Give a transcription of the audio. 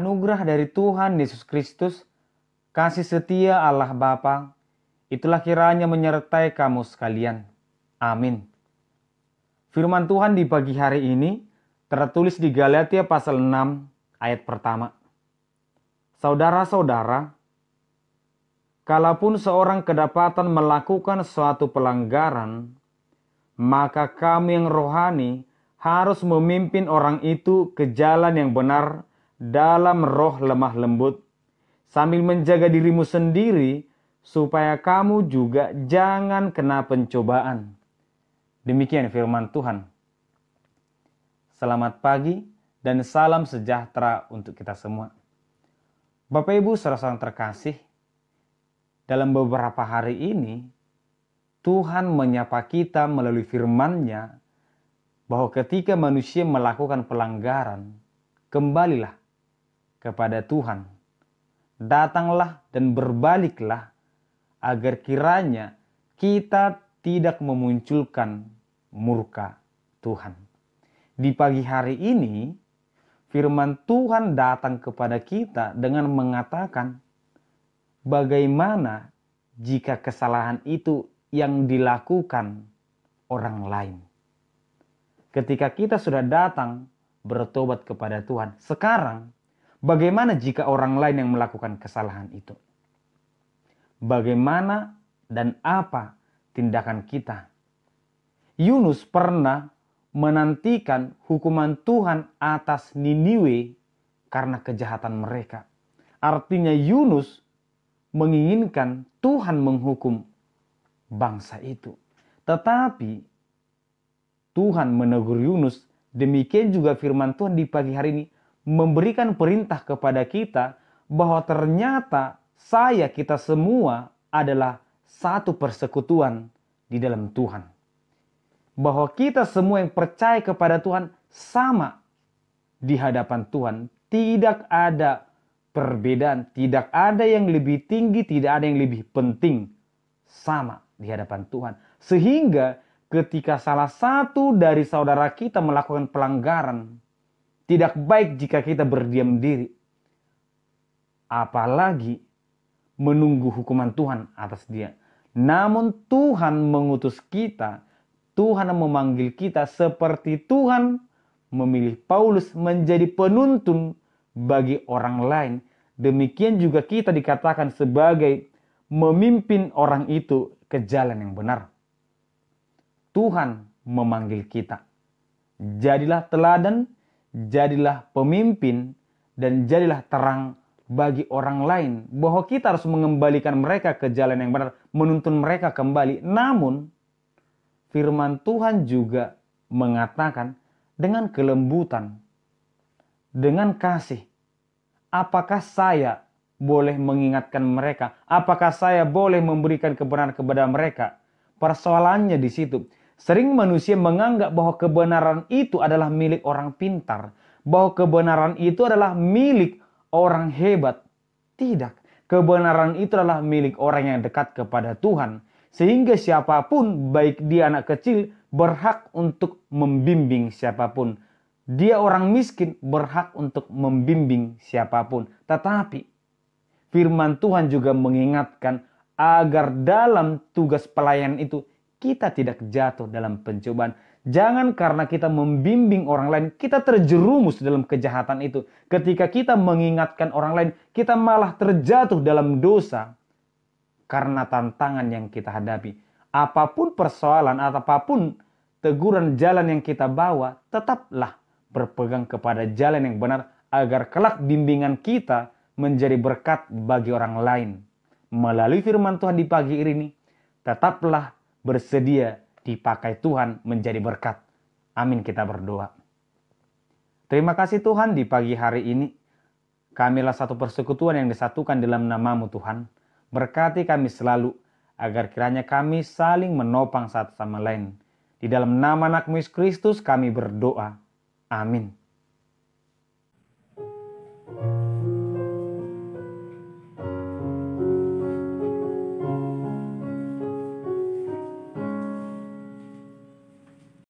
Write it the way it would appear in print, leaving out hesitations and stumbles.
anugerah dari Tuhan Yesus Kristus, kasih setia Allah Bapa, itulah kiranya menyertai kamu sekalian. Amin. Firman Tuhan di pagi hari ini tertulis di Galatia pasal 6 ayat pertama. Saudara-saudara, kalaupun seorang kedapatan melakukan suatu pelanggaran, maka kami yang rohani harus memimpin orang itu ke jalan yang benar dalam roh lemah lembut, sambil menjaga dirimu sendiri supaya kamu juga jangan kena pencobaan. Demikian firman Tuhan. Selamat pagi dan salam sejahtera untuk kita semua. Bapak Ibu saudara-saudara terkasih, dalam beberapa hari ini Tuhan menyapa kita melalui firman-Nya bahwa ketika manusia melakukan pelanggaran, kembalilah kepada Tuhan. Datanglah dan berbaliklah agar kiranya kita tidak memunculkan murka Tuhan. Di pagi hari ini, firman Tuhan datang kepada kita dengan mengatakan, bagaimana jika kesalahan itu yang dilakukan orang lain. Ketika kita sudah datang bertobat kepada Tuhan, sekarang bagaimana jika orang lain yang melakukan kesalahan itu? Bagaimana dan apa tindakan kita? Yunus pernah menantikan hukuman Tuhan atas Niniwe karena kejahatan mereka. Artinya Yunus menginginkan Tuhan menghukum bangsa itu. Tetapi Tuhan menegur Yunus. Demikian juga firman Tuhan di pagi hari ini memberikan perintah kepada kita bahwa ternyata kita semua adalah satu persekutuan di dalam Tuhan. Bahwa kita semua yang percaya kepada Tuhan sama di hadapan Tuhan. Tidak ada perbedaan, tidak ada yang lebih tinggi, tidak ada yang lebih penting. Sama di hadapan Tuhan. Sehingga ketika salah satu dari saudara kita melakukan pelanggaran, tidak baik jika kita berdiam diri. Apalagi menunggu hukuman Tuhan atas dia. Namun Tuhan mengutus kita, Tuhan memanggil kita seperti Tuhan memilih Paulus menjadi penuntun bagi orang lain. Demikian juga kita dikatakan sebagai memimpin orang itu ke jalan yang benar. Tuhan memanggil kita. Jadilah teladan, jadilah pemimpin, dan jadilah terang bagi orang lain. Bahwa kita harus mengembalikan mereka ke jalan yang benar, menuntun mereka kembali. Namun, firman Tuhan juga mengatakan dengan kelembutan, dengan kasih. Apakah saya boleh mengingatkan mereka? Apakah saya boleh memberikan kebenaran kepada mereka? Persoalannya di situ. Sering manusia menganggap bahwa kebenaran itu adalah milik orang pintar. Bahwa kebenaran itu adalah milik orang hebat. Tidak. Kebenaran itu adalah milik orang yang dekat kepada Tuhan. Sehingga siapapun, baik dia anak kecil, berhak untuk membimbing siapapun. Dia orang miskin, berhak untuk membimbing siapapun. Tetapi firman Tuhan juga mengingatkan agar dalam tugas pelayanan itu kita tidak jatuh dalam pencobaan. Jangan karena kita membimbing orang lain, kita terjerumus dalam kejahatan itu. Ketika kita mengingatkan orang lain, kita malah terjatuh dalam dosa. Karena tantangan yang kita hadapi. Apapun persoalan, apapun teguran jalan yang kita bawa, tetaplah berpegang kepada jalan yang benar. Agar kelak bimbingan kita menjadi berkat bagi orang lain. Melalui firman Tuhan di pagi ini, tetaplah bersedia dipakai Tuhan menjadi berkat. Amin, kita berdoa. Terima kasih Tuhan di pagi hari ini. Kamilah satu persekutuan yang disatukan dalam nama-Mu Tuhan. Berkati kami selalu agar kiranya kami saling menopang satu sama lain. Di dalam nama anak-Mu Yesus Kristus kami berdoa. Amin.